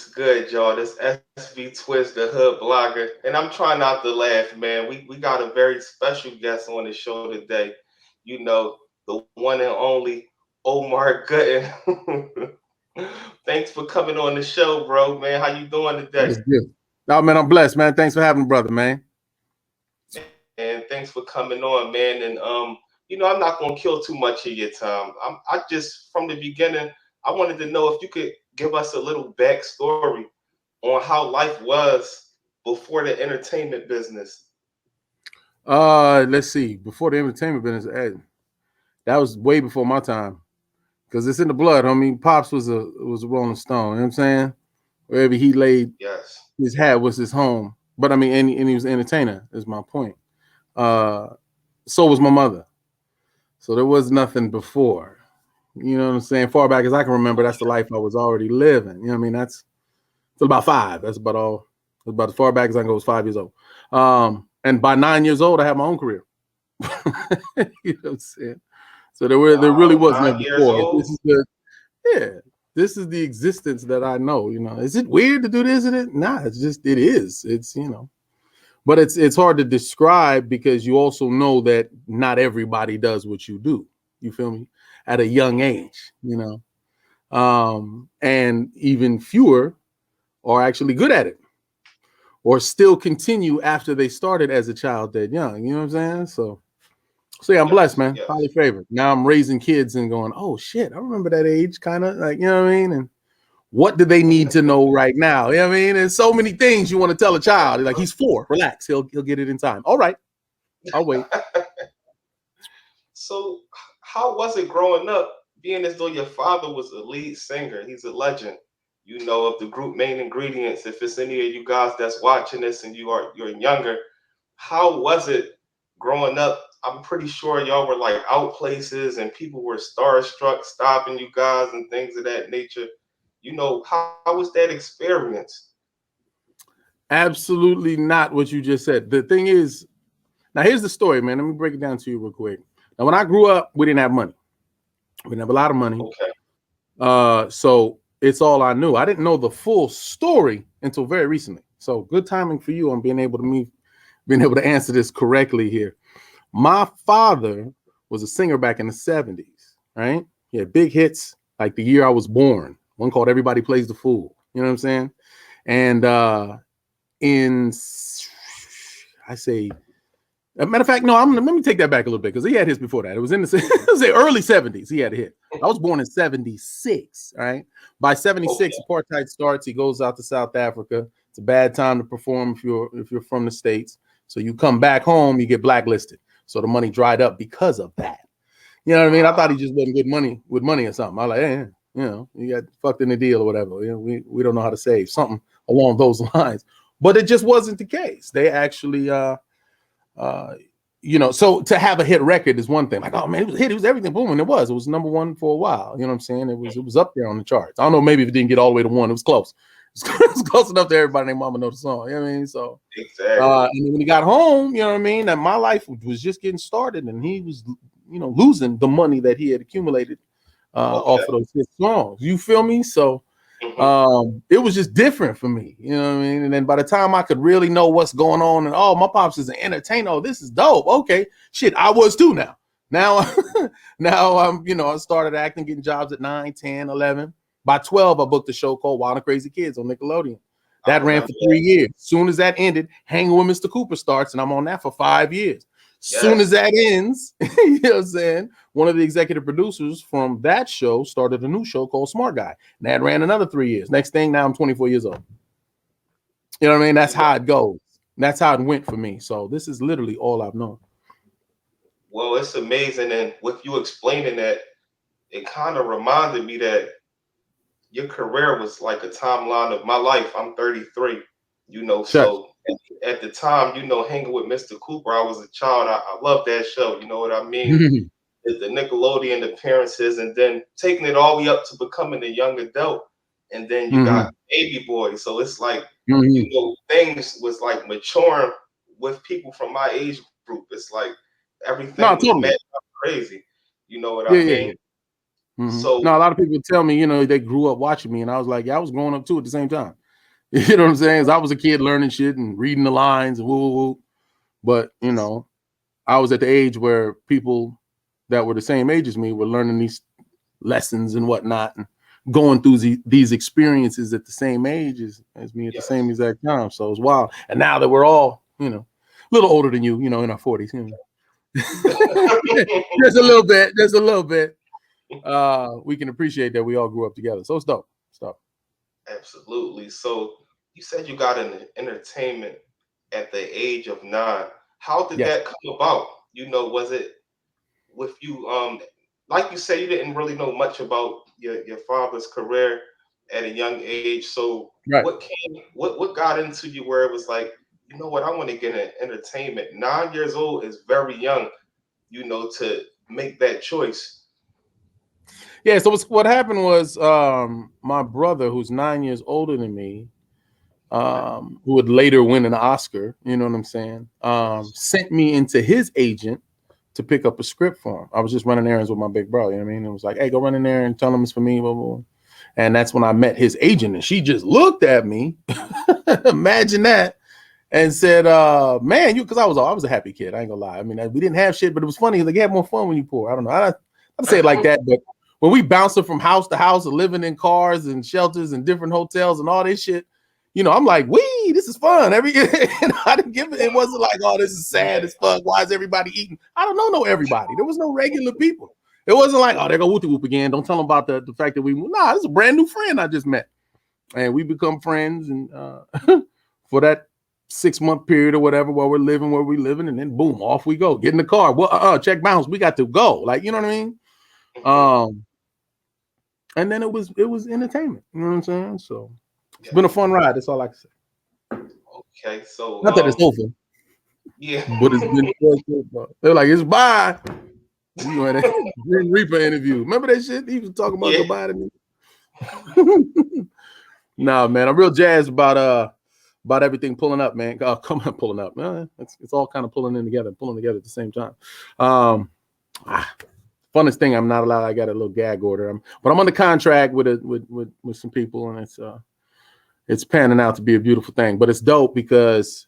What's good, y'all? This SV Twist, the hood blogger, and I'm trying not to laugh, man. We got a very special guest on the show today. You know, the one and only Omar Gooden. Thanks for coming on the show, bro, man. How you doing today? That's good. Oh man, I'm blessed, man. Thanks for having me, brother, man. And thanks for coming on, man. And I'm not gonna kill too much of your time. I just from the beginning, I wanted to know if you could give us a little backstory on how life was before the entertainment business. Let's see. Before the entertainment business, that was way before my time. Because it's in the blood. I mean, Pops was a Rolling Stone. You know what I'm saying? Wherever he laid Yes. his hat was his home. But I mean, and he was an entertainer, is my point. Uh, so was my mother. So there was nothing before. You know what I'm saying? Far back as I can remember, that's the life I was already living. You know what I mean? That's till about 5. That's about all. About as far back as I can go was 5 years old. And by 9 years old, I had my own career. You know what I'm saying? So there really Wow, was nothing 9 years before. old. Yeah, this is the existence that I know. You know, is it weird to do this and it? Nah, it's just it is. It's but it's hard to describe because you also know that not everybody does what you do. You feel me? At a young age, and even fewer are actually good at it or still continue after they started as a child that young. You know what I'm saying? So yeah, I'm blessed, Yes, man. Highly yes. favored. Now I'm raising kids and going, oh shit, I remember that age, kind of like, you know what I mean? And what do they need to know right now? You know what I mean? There's so many things you want to tell a child. Like he's 4, relax, he'll get it in time. All right, I'll wait. So, how was it growing up, being as though your father was a lead singer? He's a legend. You know of the group Main Ingredients. If it's any of you guys that's watching this and you're younger, how was it growing up? I'm pretty sure y'all were like out places and people were starstruck, stopping you guys and things of that nature. How was that experience? Absolutely not what you just said. The thing is, now here's the story, man. Let me break it down to you real quick. Now, when I grew up, we didn't have money. We didn't have a lot of money. Okay. So it's all I knew. I didn't know the full story until very recently. So good timing for you on being able to answer this correctly here. My father was a singer back in the 70s, right? He had big hits like the year I was born. One called Everybody Plays the Fool. You know what I'm saying? And in I say matter of fact, no, let me take that back a little bit because he had his before that. It was in the early 70s. He had a hit. I was born in 76. All right. By 76, Okay. apartheid starts. He goes out to South Africa. It's a bad time to perform if you're from the States. So you come back home, you get blacklisted. So the money dried up because of that. You know what I mean? I thought he Ah, just wasn't good money with money or something. I was like, you got fucked in the deal or whatever. We don't know how to save something along those lines. But it just wasn't the case. They actually uh, so to have a hit record is one thing. Like, oh man, it was a hit. It was everything. Boom, and it was. It was number one for a while. You know what I'm saying? It was up there on the charts. I don't know. Maybe if it didn't get all the way to 1, it was close. It was close enough to everybody and their mama know the song. You know what I mean? So, exactly. and then when he got home, you know what I mean? That my life was just getting started, and he was, losing the money that he had accumulated off Okay. of those hit songs. You feel me? So Hmm. it was just different for me, you know what I mean? And then by the time I could really know what's going on, and my pops is an entertainer. Oh, this is dope. Okay, shit, I was too now. Now, now I'm, I started acting, getting jobs at 9, 10, 11. By 12, I booked a show called Wild and Crazy Kids on Nickelodeon. I That ran remember for that. 3 years. Soon as that ended, Hanging with Mr. Cooper starts, and I'm on that for 5 years. Soon as Yes. that ends, you know what I'm saying? One of the executive producers from that show started a new show called Smart Guy. And that ran another 3 years. Next thing, now I'm 24 years old. You know what I mean? That's how it goes. That's how it went for me. So this is literally all I've known. Well, it's amazing. And with you explaining that, it kind of reminded me that your career was like a timeline of my life. I'm 33, Sure. so at the time, hanging with Mr. Cooper, I was a child. I loved that show. You know what I mean? The Nickelodeon appearances, and then taking it all the way up to becoming a young adult. And then you got Hmm. Baby Boy. So it's like, Hmm. things was like maturing with people from my age group. It's like everything No, was mad totally. crazy. You know what Yeah, I yeah, mean? yeah. So Now, a lot of people tell me, they grew up watching me, and I was like, yeah, I was growing up too at the same time. You know what I'm saying? As I was a kid learning shit and reading the lines and woo woo woo. But I was at the age where people that were the same age as me were learning these lessons and whatnot, and going through these experiences at the same age as me at the same yes. exact time. So it's wild. And now that we're all, a little older than you, in our 40s, just a little bit, we can appreciate that we all grew up together. So it's dope. Stop. Absolutely. So you said you got into entertainment at the age of 9. How did Yes. that come about? Was it with you? Like you say, you didn't really know much about your father's career at a young age. So Right. what got into you where it was like, you know what, I want to get into entertainment. 9 years old is very young, to make that choice. Yeah. So what happened was my brother, who's 9 years older than me, who would later win an Oscar, you know what I'm saying, Yes. sent me into his agent to pick up a script for him. I was just running errands with my big brother, you know what I mean? It was like, hey, go run in there and tell him it's for me, blah, blah, blah. And that's when I met his agent, and she just looked at me, imagine that, and said, man, because I was a happy kid, I ain't gonna lie. I mean, we didn't have shit, but it was funny. Like, you have more fun when you poor. I don't know. I'd say it like that, but when we bouncing from house to house and living in cars and shelters and different hotels and all this shit, I'm like, wee, this is fun. I didn't give it. It wasn't like, oh, this is sad as fuck. Why is everybody eating? I don't know no everybody. There was no regular people. It wasn't like, oh, there go Whoopty Whoop again. Don't tell them about the fact that we moved. Nah, this is a brand new friend I just met. And we become friends. And for that 6-month period or whatever, while we're living where we're living, and then boom, off we go. Get in the car. Well, check bounce. We got to go. Like, you know what I mean? And then it was entertainment. You know what I'm saying? So it's been a fun ride. That's all I can say. Okay, so Not that it's over, yeah. but it's been they're like, it's bye. You had a Grim Reaper interview. Remember that shit? He was talking about goodbye to me. Nah, man, I'm real jazzed about everything pulling up, man. Come on, pulling up. It's all kind of pulling together at the same time. Funnest thing, I'm not allowed. I got a little gag order. But I'm under contract with some people, and it's panning out to be a beautiful thing. But it's dope because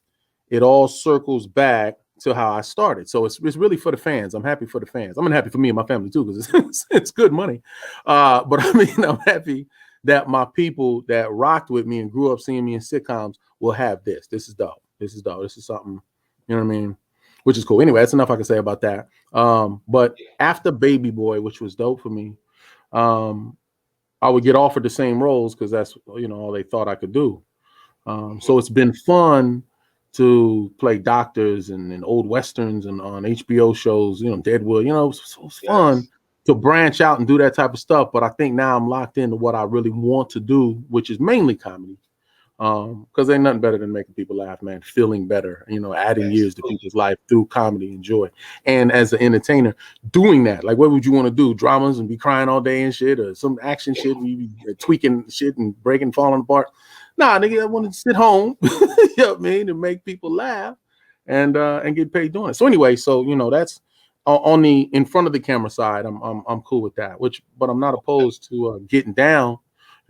it all circles back to how I started. So it's really for the fans. I'm happy for the fans. I'm happy for me and my family too, because it's good money. But I mean, I'm happy that my people that rocked with me and grew up seeing me in sitcoms will have this. This is dope. This is dope. This is something, you know what I mean? Which is cool. Anyway, that's enough I can say about that. But after Baby Boy, which was dope for me, I would get offered the same roles because that's, all they thought I could do. So it's been fun to play doctors and old Westerns and on HBO shows, Deadwood, it's fun to branch out and do that type of stuff. But I think now I'm locked into what I really want to do, which is mainly comedy. Because ain't nothing better than making people laugh, man, feeling better, adding years to people's life through comedy and joy. And as an entertainer, doing that, like, what would you want to do? Dramas and be crying all day and shit, or some action shit where you be tweaking shit and breaking, falling apart? Nah, nigga, I want to sit home, you know what I mean, and make people laugh and get paid doing it. So anyway, that's on the in front of the camera side. I'm cool with that. But I'm not opposed to getting down.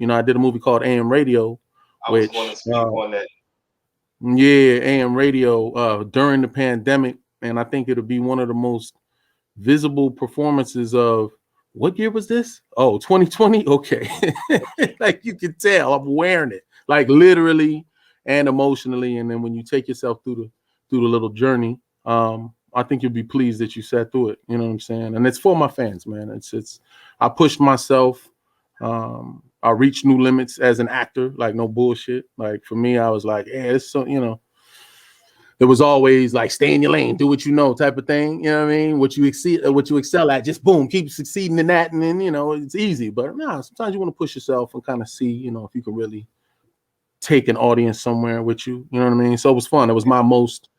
I did a movie called AM Radio. I was going to speak on that. Yeah, AM radio during the pandemic, and I think it'll be one of the most visible performances of what year was this? Oh, 2020. Okay, like you can tell, I'm wearing it, like literally and emotionally. And then when you take yourself through the little journey, I think you'll be pleased that you sat through it. You know what I'm saying? And it's for my fans, man. It's I pushed myself. I reached new limits as an actor, like no bullshit. Like for me, I was like, yeah, it's so, there was always like stay in your lane, do what you know type of thing. You know what I mean? What you excel at, just boom, keep succeeding in that. And then, it's easy. But sometimes you want to push yourself and kind of see, if you can really take an audience somewhere with you. You know what I mean? So it was fun. It was my most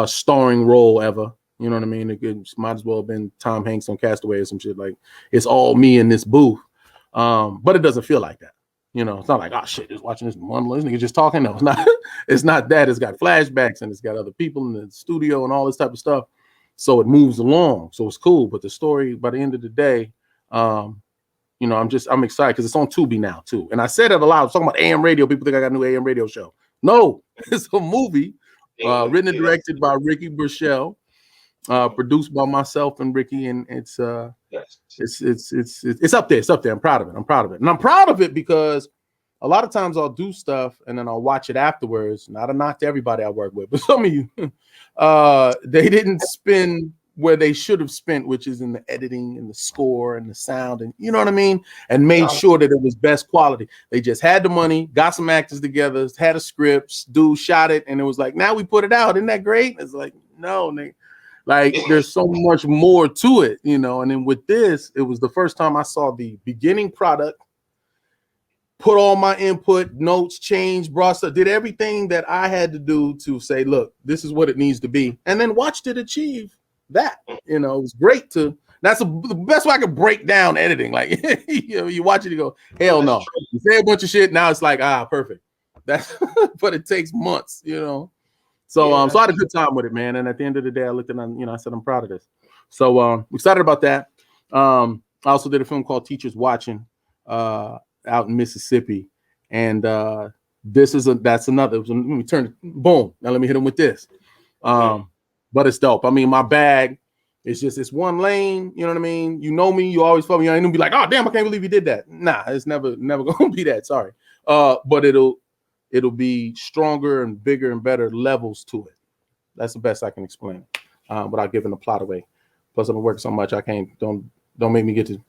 starring role ever. You know what I mean? It might as well have been Tom Hanks on Castaway or some shit. Like, it's all me in this booth. But it doesn't feel like that. It's not like, oh shit, just watching this one nigga just talking. No, it's not. It's not that. It's got flashbacks and it's got other people in the studio and all this type of stuff. So it moves along. So it's cool. But the story, by the end of the day, I'm excited because it's on Tubi now too. And I said it a lot. I was talking about AM radio. People think I got a new AM radio show. No, it's a movie written and directed by Ricky Burchell, produced by myself and Ricky, and it's up there. It's up there. I'm proud of it. And I'm proud of it because a lot of times I'll do stuff and then I'll watch it afterwards. Not a knock to everybody I work with, but some of you, they didn't spend where they should have spent, which is in the editing and the score and the sound, and you know what I mean, and made sure that it was best quality. They just had the money, got some actors together, had a script, dude shot it, and it was like, now we put it out. Isn't that great? It's like, no, Nick. Like there's so much more to it, And then with this, it was the first time I saw the beginning product, put all my input, notes, changed, brought stuff, did everything that I had to do to say, look, this is what it needs to be, and then watched it achieve that. It was great that's the best way I could break down editing. Like, you watch it, you go, hell no. You say a bunch of shit, now it's like, perfect. That's but it takes months, So so I had a good time with it, man. And at the end of the day, I looked at it, I said, I'm proud of this. So excited about that. I also did a film called Teachers Watching out in Mississippi. And that's another. Let me turn, boom. Now let me hit him with this. But it's dope. I mean, my bag is just, it's one lane. You know what I mean? You know me, you always follow me. I ain't gonna be like, oh damn, I can't believe you did that. Nah, it's never gonna be that. Sorry. But it'll be stronger and bigger and better levels to it. That's the best I can explain without giving the plot away. Plus, I'm working so much I can't. Don't make me get to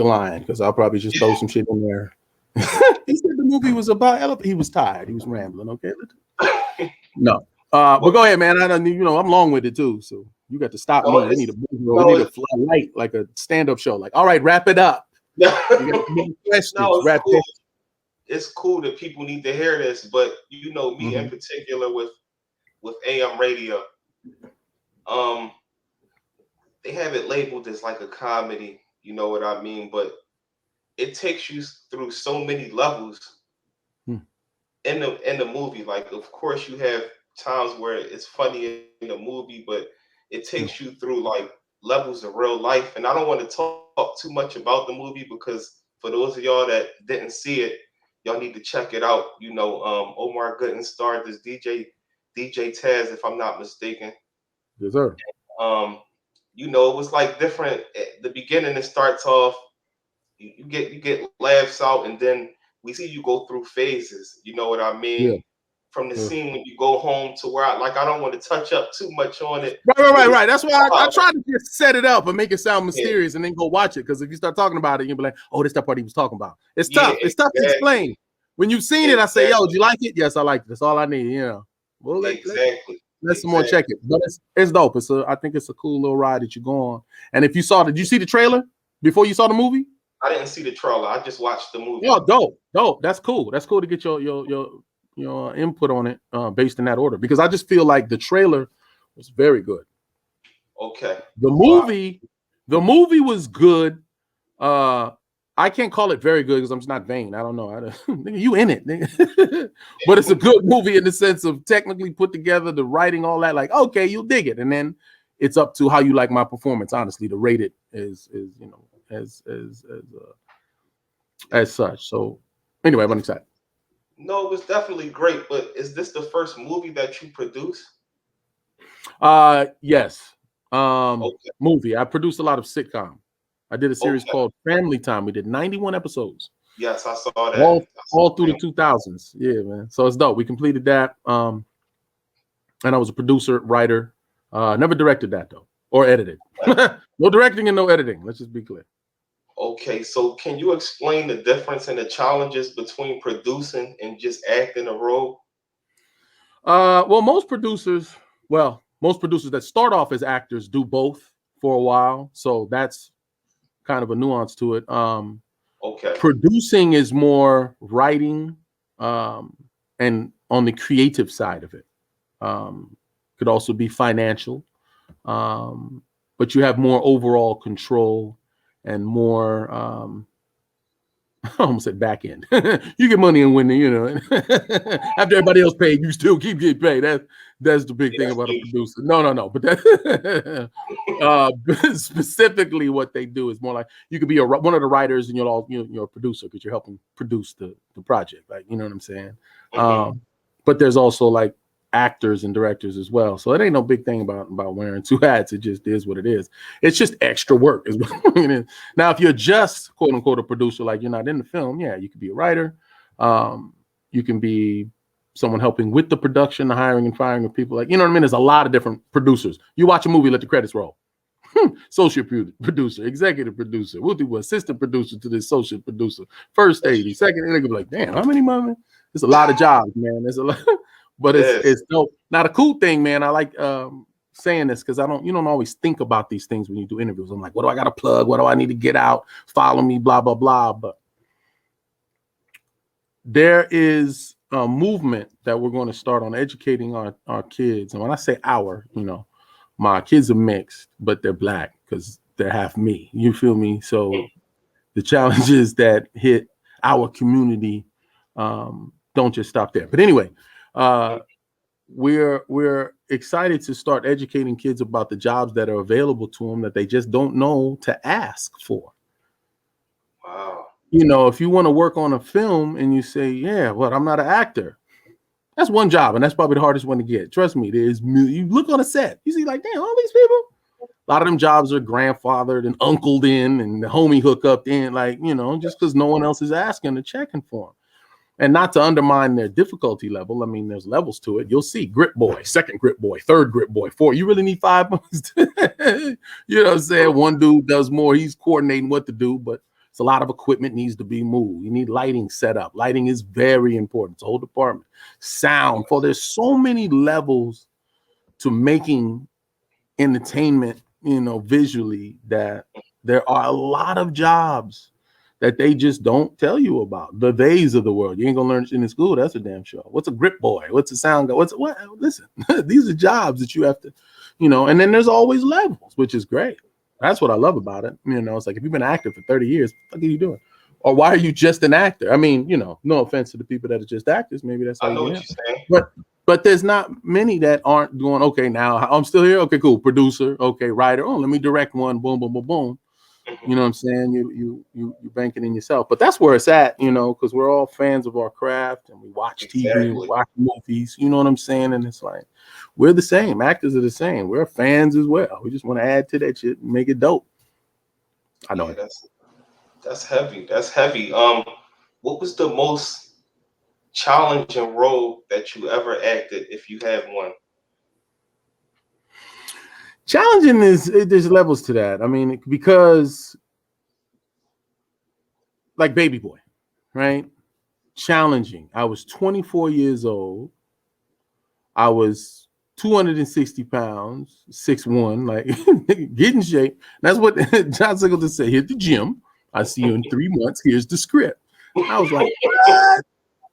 lying, because I'll probably just throw some shit in there. He said the movie was about elephant. He was tired. He was rambling. Okay. No. But go ahead, man. I'm long with it too, so you got to stop me. We need a fly light, like a stand-up show. Like, all right, wrap it up. It's cool that people need to hear this, but me in particular with AM radio, they have it labeled as like a comedy. You know what I mean? But it takes you through so many levels in the movie. Like, of course, you have times where it's funny in the movie, but it takes you through like levels of real life. And I don't want to talk too much about the movie, because for those of y'all that didn't see it, y'all need to check it out. Omar Gooden starred as DJ Taz, if I'm not mistaken. Yes, sir. It was like different. At the beginning, it starts off, you get laughs out, and then we see you go through phases. You know what I mean? Yeah. From the scene when you go home to where I don't want to touch up too much on it. Right. That's why I tried to just set it up and make it sound mysterious, and then go watch it. Because if you start talking about it, you'll be like, oh, this is the part he was talking about. It's tough. It's tough to explain. When you've seen it, I say, yo, did you like it? Yes, I liked it. That's all I need. Well, let's some more check it. But it's dope. I think it's a cool little ride that you go on. And if you did you see the trailer before you saw the movie? I didn't see the trailer. I just watched the movie. Oh, dope. That's cool. That's cool to get your input on it based in that order, because I just feel like the trailer was very good. Okay. The movie was good. I can't call it very good because I'm just not vain. I don't know. You in it, but it's a good movie in the sense of technically put together, the writing, all that. Like, okay, you'll dig it, and then it's up to how you like my performance. Honestly, to rate it as such. So anyway, I'm excited. No, it was definitely great. But is this the first movie that you produced? Yes. Movie. I produced a lot of sitcom. I did a series called Family Time. We did 91 episodes. Yes, I saw that. All through the 2000s. Yeah, man. So it's dope. We completed that. And I was a producer, writer. Never directed that though, or edited. No directing and no editing. Let's just be clear. Okay, so can you explain the difference and the challenges between producing and just acting a role? Well, most producers that start off as actors do both for a while. So that's kind of a nuance to it. Okay. Producing is more writing and on the creative side of it. Could also be financial, but you have more overall control and more I almost said back end. You get money and when after everybody else paid, you still keep getting paid. That's the big Yeah, thing that's about a beautiful. producer. No. But specifically, what they do is more like you could be one of the writers, and you're a producer because you're helping produce the project. Like, you know what I'm saying? Hmm. But there's also like actors and directors as well. So it ain't no big thing about wearing two hats. It just is what it is. It's just extra work is what it is. Now, if you're just quote unquote a producer, like you're not in the film, yeah, you could be a writer. You can be someone helping with the production, the hiring and firing of people. Like, you know what I mean? There's a lot of different producers. You watch a movie, let the credits roll. Associate producer, executive producer, we'll do assistant producer to the associate producer, first AD, second, and they be like, damn, how many money? There's a lot of jobs, man. There's a lot, but It it's is. dope. Now the cool thing, man, I like saying this because you don't always think about these things when you do interviews. I'm like, what do I got to plug? What do I need to get out? Follow me, blah blah blah. But there is a movement that we're going to start on educating our kids, and when I say my kids are mixed, but they're black because they're half me. You feel me? So the challenges that hit our community don't just stop there. But anyway, we're excited to start educating kids about the jobs that are available to them that they just don't know to ask for. Wow. If you want to work on a film and you say, yeah, well, I'm not an actor. That's one job, and that's probably the hardest one to get. Trust me, you look on a set, you see like, damn, all these people. A lot of them jobs are grandfathered and uncled in and the homie hook up in, like, just because no one else is asking or checking for them. And not to undermine their difficulty level. I mean, there's levels to it. You'll see grip boy, second grip boy, third grip boy, four. You really need 5 months. You know what I'm saying? One dude does more. He's coordinating what to do, but it's a lot of equipment needs to be moved. You need lighting set up. Lighting is very important. It's a whole department. Sound. There's so many levels to making entertainment, visually, that there are a lot of jobs that they just don't tell you about. The days of the world. You ain't gonna learn in school. That's a damn sure. What's a grip boy? What's a sound guy? What? Listen, these are jobs that you have to, and then there's always levels, which is great. That's what I love about it. It's like if you've been active for 30 years, what are you doing? Or why are you just an actor? I mean, no offense to the people that are just actors. Maybe that's how I you know get what out. you're saying. But there's not many that aren't going, okay, now I'm still here. Okay, cool. Producer. Okay, writer. Oh, let me direct one. Boom, boom, boom, boom. Hmm. You know what I'm saying? You banking in yourself. But that's where it's at, because we're all fans of our craft and we watch TV and we Exactly. watch movies. You know what I'm saying? And it's like, we're the same. Actors are the same. We're fans as well. We just want to add to that shit and make it dope. I know Yeah, it. that's heavy. That's heavy. What was the most challenging role that you ever acted, if you had one? Challenging there's levels to that. I mean, because like Baby Boy, right? Challenging. I was 24 years old. I was 260 pounds, 6'1", like get in shape. That's what John Singleton said. Hit the gym. I see you in 3 months. Here's the script. I was like, what?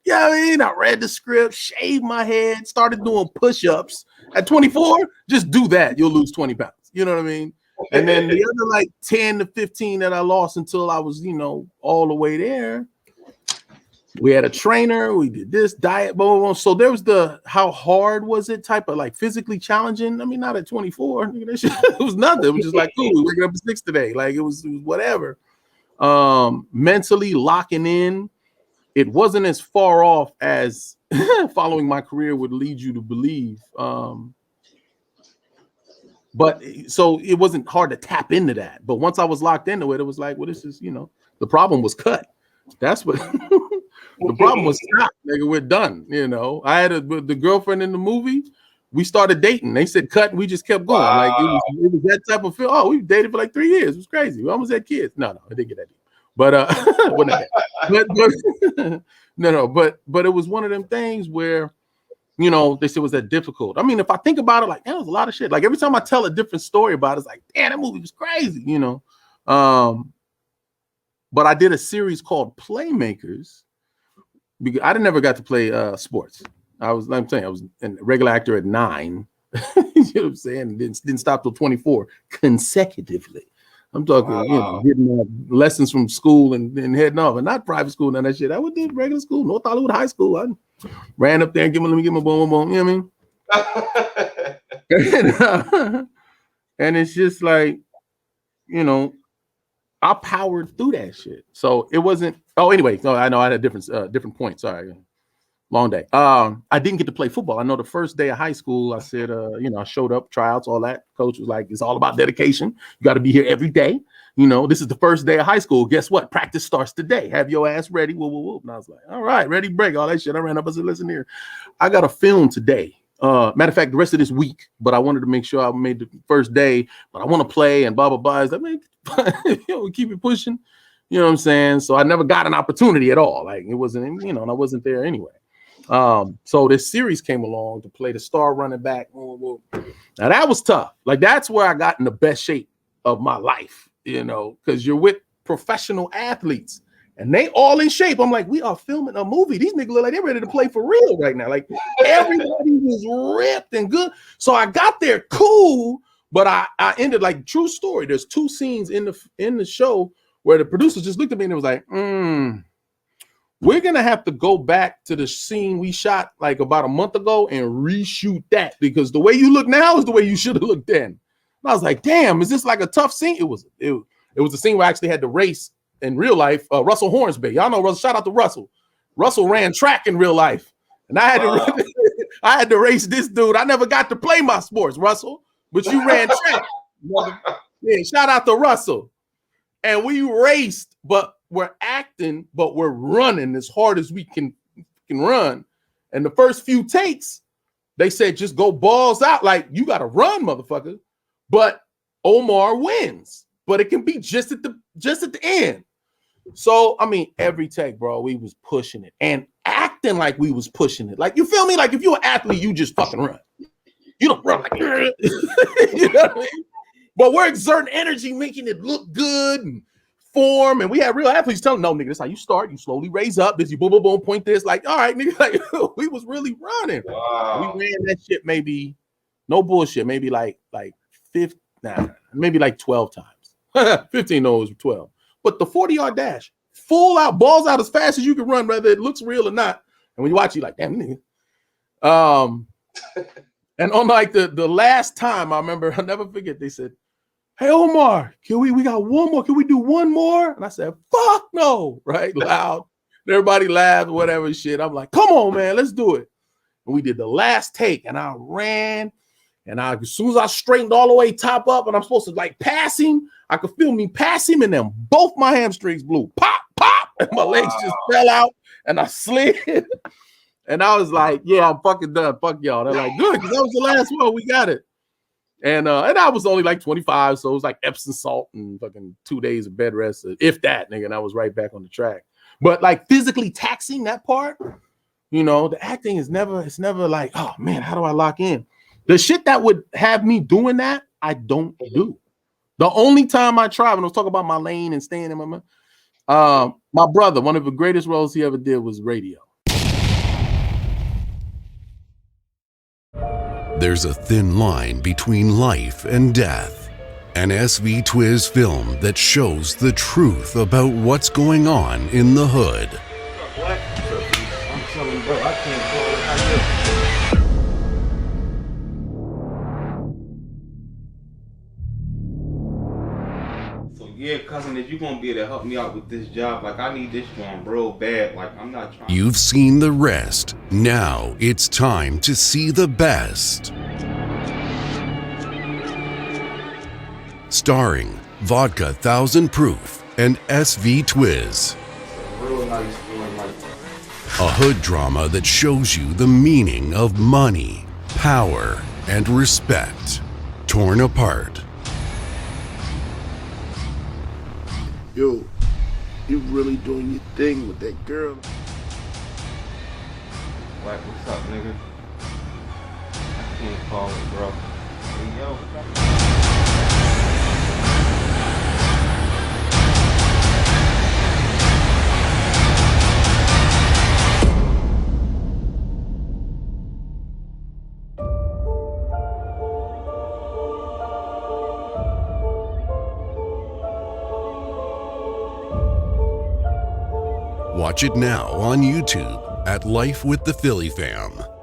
Yeah, I mean, I read the script, shaved my head, started doing push-ups. At 24, just do that. You'll lose 20 pounds. You know what I mean? And then the other like 10 to 15 that I lost until I was, all the way there. We had a trainer. We did this diet, blah, blah, blah. So there was the how hard was it type of like physically challenging. I mean, not at 24. It was nothing. It was just like, cool, we're waking up at 6 today. Like it was whatever. Mentally locking in. It wasn't as far off as following my career would lead you to believe. But so it wasn't hard to tap into that. But once I was locked into it, it was like, well, this is, the problem was cut. That's what the problem was. Stop, nigga, we're done. I had the girlfriend in the movie. We started dating. They said cut, and we just kept going. Like Wow. it was that type of film. Oh, we dated for like 3 years. It was crazy. We almost had kids. No, I didn't get that deep. But wasn't that bad. But no. But it was one of them things where they said was that difficult. I mean, if I think about it, like that was a lot of shit. Like every time I tell a different story about it, it's like, damn, that movie was crazy. But I did a series called Playmakers. Because I never got to play sports. I'm saying I was a regular actor at 9. You know what I'm saying? Didn't stop till 24 consecutively. I'm talking, Wow. getting lessons from school and heading off, and not private school and that shit. I went to regular school, North Hollywood High School. I ran up there and let me get my boom, boom, boom. You know what I mean? And it's just like, I powered through that shit. So it wasn't. Oh, anyway, no, I know I had a different point. Sorry, long day. I didn't get to play football. I know the first day of high school, I said, I showed up, tryouts, all that. Coach was like, it's all about dedication. You got to be here every day. This is the first day of high school. Guess what? Practice starts today. Have your ass ready. Whoop, whoop, whoop. And I was like, all right, ready, break, all that shit. I ran up. I said, listen here, I got a film today. Matter of fact, the rest of this week, but I wanted to make sure I made the first day, but I want to play and blah, blah, blah. It's like, man, keep it pushing. You know what I'm saying? So I never got an opportunity at all. Like it wasn't, and I wasn't there anyway. So this series came along to play the star running back. Now that was tough. Like that's where I got in the best shape of my life, because you're with professional athletes and they all in shape. I'm like, we are filming a movie. These niggas look like they're ready to play for real right now. Like everybody was ripped and good. So I got there cool, but I ended like true story. There's 2 scenes in the show where the producers just looked at me and it was like, we're going to have to go back to the scene we shot like about a month ago and reshoot that because the way you look now is the way you should have looked then. And I was like, damn, is this like a tough scene? It was a scene where I actually had to race in real life. Russell Hornsby. Y'all know Russell. Shout out to Russell. Russell ran track in real life. And I had to race this dude. I never got to play my sports, Russell, but you ran track. Yeah, shout out to Russell. And we raced, but we're acting, but we're running as hard as we can run. And the first few takes, they said, just go balls out. Like, you got to run, motherfucker. But Omar wins. But it can be just at the end. So, I mean, every take, bro, we was pushing it and acting like we was pushing it. Like, you feel me? Like, if you're an athlete, you just fucking run. You don't run like, you know what I mean? But we're exerting energy, making it look good and form. And we had real athletes telling, no, nigga, this is how you start. You slowly raise up. This, you boom, boom, boom, point this. Like, all right, nigga, like, we was really running. Wow. We ran that shit maybe, no bullshit, maybe like 12 times. 15, no, it was 12. But the 40-yard dash, full out, balls out as fast as you can run, whether it looks real or not. And when you watch, you like, damn, nigga. And on like the last time, I remember, I'll never forget, they said, hey, Omar, we got one more. Can we do one more? And I said, fuck no, right? Loud. Everybody laughed, whatever shit. I'm like, come on, man, let's do it. And we did the last take, and I ran. And as soon as I straightened all the way top up, and I'm supposed to like pass him, I could feel me pass him, and then both my hamstrings blew. Pop, pop, and my legs just fell out, and I slid. And I was like, yeah, I'm fucking done. Fuck y'all. They're like, good, because that was the last one. We got it. And I was only like 25, so it was like Epsom salt and fucking 2 days of bed rest, if that, nigga. And I was right back on the track. But like physically taxing that part, the acting is never like, oh man, how do I lock in? The shit that would have me doing that, I don't do. The only time I try, when I was talking about my lane and staying in my brother, one of the greatest roles he ever did was radio. There's a thin line between life and death. An SV Twiz film that shows the truth about what's going on in the hood. I'm telling you, bro, I can't call it how you. So yeah, cousin, if you're gonna be able to help me out with this job, like I need this one real bad. Like I'm not trying. You've seen the rest. Now it's time to see the best. Starring Vodka 1000 Proof and SV Twiz. Real nice one, like A hood drama that shows you the meaning of money, power, and respect. Torn apart. Yo, you really doing your thing with that girl. Like, what's up, nigga? I can't call it, bro. Hey, yo, what's up? Watch it now on YouTube at Life with the Philly Fam.